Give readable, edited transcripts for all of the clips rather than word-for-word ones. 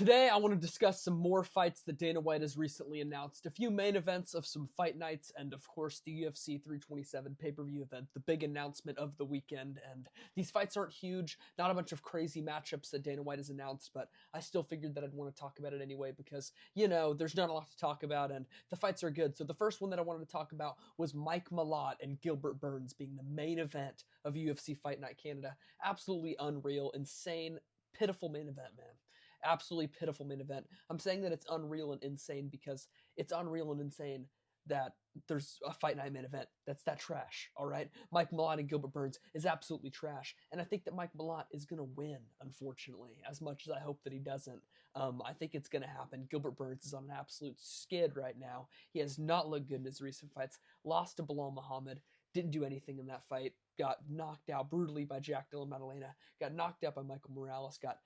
Today, I want to discuss some more fights that Dana White has recently announced, a few main events of some fight nights, and of course the UFC 327 pay-per-view event, the big announcement of the weekend. And these fights aren't huge, not a bunch of crazy matchups that Dana White has announced, but I still figured that I'd want to talk about it anyway because, there's not a lot to talk about and the fights are good. So the first one that I wanted to talk about was Mike Malott and Gilbert Burns being the main event of UFC Fight Night Canada. Absolutely unreal, insane, pitiful main event, man. Absolutely pitiful main event. I'm saying that it's unreal and insane because it's unreal and insane that there's a fight night main event that's that trash, all right? Mike Malott and Gilbert Burns is absolutely trash, and I think that Mike Malott is going to win, unfortunately, as much as I hope that he doesn't. I think it's going to happen. Gilbert Burns is on an absolute skid right now. He has not looked good in his recent fights. Lost to Bilal Muhammad, didn't do anything in that fight, got knocked out brutally by Jack Della Maddalena, got knocked out by Michael Morales, got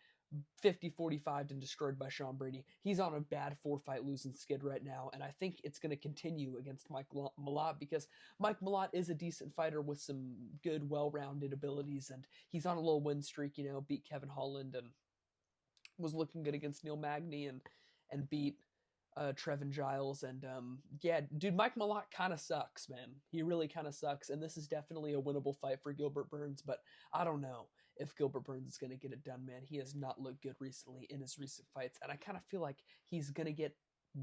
50-45 and destroyed by Sean Brady. He's on a bad 4-fight losing skid right now, and I think it's going to continue against Mike Malott because Mike Malott is a decent fighter with some good, well-rounded abilities, and he's on a little win streak, beat Kevin Holland and was looking good against Neil Magny and beat Trevin Giles. And yeah, dude, Mike Malott kind of sucks, man. He really kind of sucks, and this is definitely a winnable fight for Gilbert Burns, but I don't know if Gilbert Burns is going to get it done, man. He has not looked good recently in his recent fights, and I kind of feel like he's going to get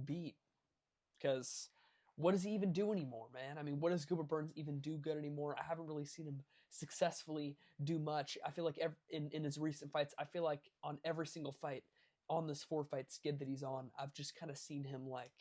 beat because what does he even do anymore, man? I mean, what does Gilbert Burns even do good anymore? I haven't really seen him successfully do much. I feel like in his recent fights, I feel like on every single fight on this 4-fight skid that he's on, I've just kind of seen him like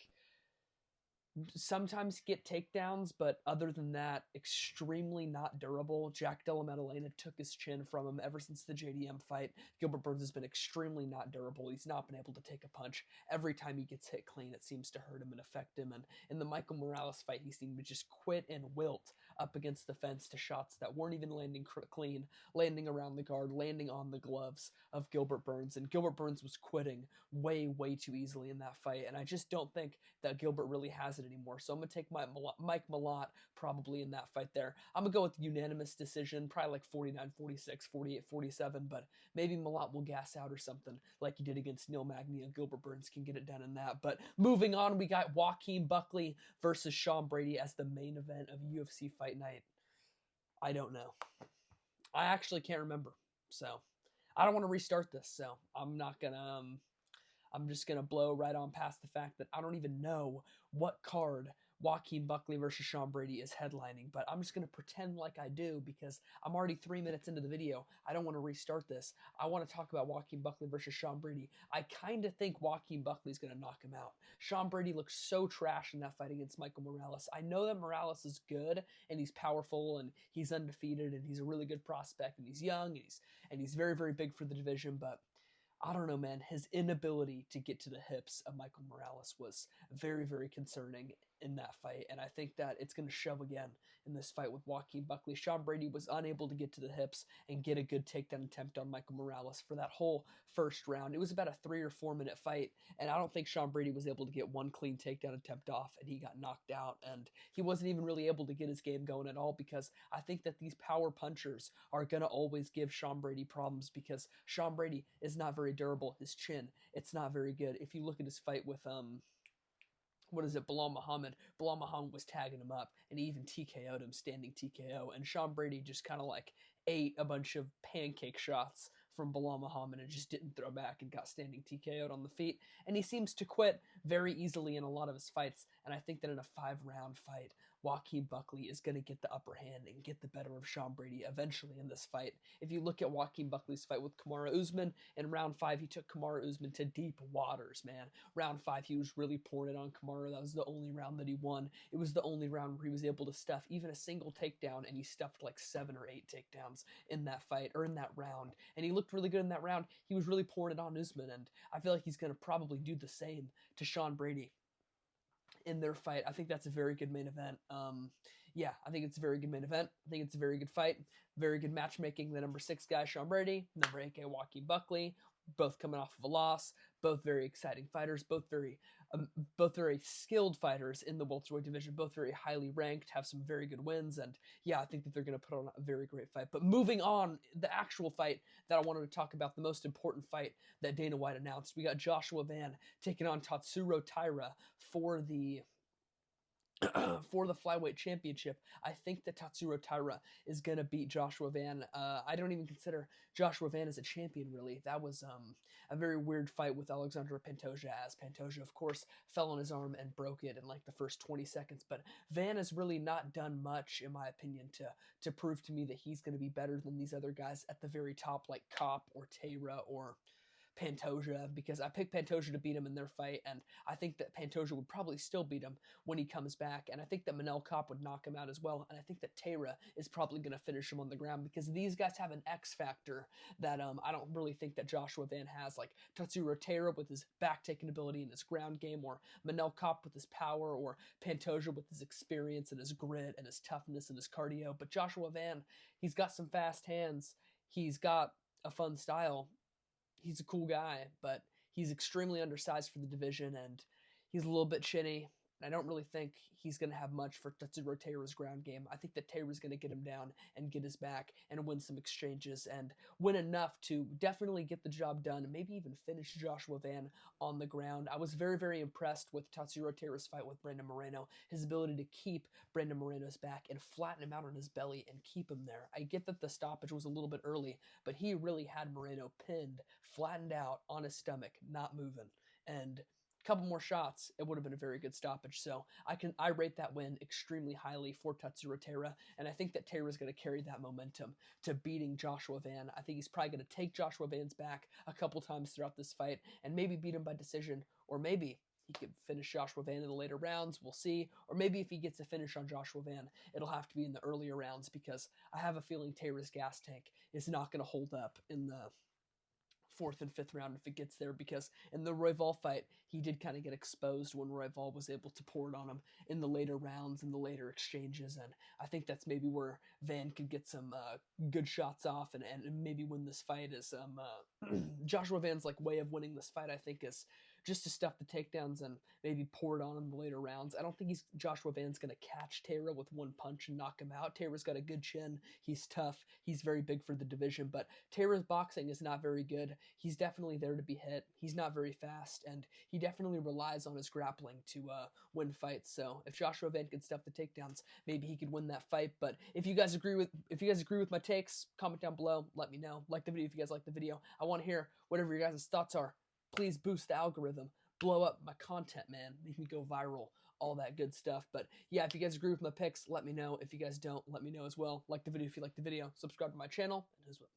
sometimes get takedowns, but other than that, extremely not durable. Jack Della Maddalena took his chin from him ever since the JDM fight. Gilbert Burns has been extremely not durable. He's not been able to take a punch. Every time he gets hit clean, it seems to hurt him and affect him. And in the Michael Morales fight, he seemed to just quit and wilt up against the fence to shots that weren't even landing clean, landing around the guard, landing on the gloves of Gilbert Burns. And Gilbert Burns was quitting way, way too easily in that fight. And I just don't think that Gilbert really has it anymore. So I'm going to take Mike Malott probably in that fight there. I'm going to go with unanimous decision, probably like 49-46, 48-47, but maybe Malott will gas out or something like he did against Neil Magny, and Gilbert Burns can get it done in that. But moving on, we got Joaquin Buckley versus Sean Brady as the main event of UFC Fight Night. I don't know. I actually can't remember. So I don't want to restart this, so I'm not going to... I'm just going to blow right on past the fact that I don't even know what card Joaquin Buckley versus Sean Brady is headlining, but I'm just going to pretend like I do because I'm already 3 minutes into the video. I don't want to restart this. I want to talk about Joaquin Buckley versus Sean Brady. I kind of think Joaquin Buckley's going to knock him out. Sean Brady looks so trash in that fight against Michael Morales. I know that Morales is good and he's powerful and he's undefeated and he's a really good prospect and he's young and he's very, very big for the division, but I don't know, man. His inability to get to the hips of Michael Morales was very, very concerning in that fight, and I think that it's going to show again in this fight with Joaquin Buckley. Sean Brady was unable to get to the hips and get a good takedown attempt on Michael Morales for that whole first round. It was about a 3 or 4 minute fight, and I don't think Sean Brady was able to get one clean takedown attempt off, and he got knocked out, and he wasn't even really able to get his game going at all because I think that these power punchers are going to always give Sean Brady problems because Sean Brady is not very durable. His chin, it's not very good. If you look at his fight with Bilal Muhammad. Bilal Muhammad was tagging him up, and he even TKO'd him, standing TKO. And Sean Brady just kind of like ate a bunch of pancake shots from Bilal Muhammad and just didn't throw back and got standing TKO'd on the feet. And he seems to quit very easily in a lot of his fights. And I think that in a 5-round fight, Joaquin Buckley is going to get the upper hand and get the better of Sean Brady eventually in this fight. If you look at Joaquin Buckley's fight with Kamaru Usman, in round 5, he took Kamaru Usman to deep waters, man. Round 5, he was really pouring it on Kamaru. That was the only round that he won. It was the only round where he was able to stuff even a single takedown, and he stuffed like 7 or 8 takedowns in that fight, or in that round. And he looked really good in that round. He was really pouring it on Usman, and I feel like he's going to probably do the same to Sean Brady in their fight. I think that's a very good main event. Yeah, I think it's a very good main event. I think it's a very good fight. Very good matchmaking. The number 6 guy, Sean Brady. Number 8 guy, Joaquin Buckley. both coming off of a loss, both very exciting fighters, both very skilled fighters in the welterweight division, both very highly ranked, have some very good wins, and yeah, I think that they're going to put on a very great fight. But moving on, the actual fight that I wanted to talk about, the most important fight that Dana White announced, we got Joshua Van taking on Tatsuro Taira for the for the flyweight championship. I think that Tatsuro Taira is going to beat Joshua Van. I don't even consider Joshua Van as a champion, really. That was a very weird fight with Alexandre Pantoja, as Pantoja, of course, fell on his arm and broke it in like the first 20 seconds. But Van has really not done much, in my opinion, to prove to me that he's going to be better than these other guys at the very top, like Kopp or Taira or Pantoja, because I picked Pantoja to beat him in their fight, and I think that Pantoja would probably still beat him when he comes back, and I think that Manel Kopp would knock him out as well, and I think that Taira is probably going to finish him on the ground, because these guys have an X factor that I don't really think that Joshua Van has, like Tatsuro Taira with his back-taking ability and his ground game, or Manel Kopp with his power, or Pantoja with his experience and his grit and his toughness and his cardio. But Joshua Van, he's got some fast hands, he's got a fun style, he's a cool guy, but he's extremely undersized for the division, and he's a little bit chinny. And I don't really think he's going to have much for Tatsuro Taira's ground game. I think that Taira's going to get him down and get his back and win some exchanges and win enough to definitely get the job done and maybe even finish Joshua Van on the ground. I was very, very impressed with Tatsuro Taira's fight with Brandon Moreno, his ability to keep Brandon Moreno's back and flatten him out on his belly and keep him there. I get that the stoppage was a little bit early, but he really had Moreno pinned, flattened out on his stomach, not moving. And couple more shots, it would have been a very good stoppage. So I rate that win extremely highly for Tatsuro Taira, and I think that Taira is going to carry that momentum to beating Joshua Van. I think he's probably going to take Joshua Van's back a couple times throughout this fight and maybe beat him by decision, or maybe he could finish Joshua Van in the later rounds. We'll see. Or maybe if he gets a finish on Joshua Van, it'll have to be in the earlier rounds, because I have a feeling Taira's gas tank is not going to hold up in the fourth and fifth round if it gets there, because in the Royval fight, he did kind of get exposed when Royval was able to pour it on him in the later rounds, in the later exchanges, and I think that's maybe where Van could get some good shots off and maybe win this fight. Is Joshua Van's like way of winning this fight, I think, is just to stuff the takedowns and maybe pour it on him in the later rounds. I don't think Joshua Van's going to catch Taira with one punch and knock him out. Taira's got a good chin. He's tough. He's very big for the division, but Taira's boxing is not very good. He's definitely there to be hit. He's not very fast, and he definitely relies on his grappling to win fights. So if Joshua Van can stuff the takedowns, maybe he could win that fight. But if you guys agree with my takes, comment down below. Let me know. Like the video if you guys like the video. I want to hear whatever your guys' thoughts are. Please boost the algorithm, blow up my content, man, make me go viral, all that good stuff. But yeah, if you guys agree with my picks, let me know. If you guys don't, let me know as well. Like the video if you like the video, subscribe to my channel, and as well.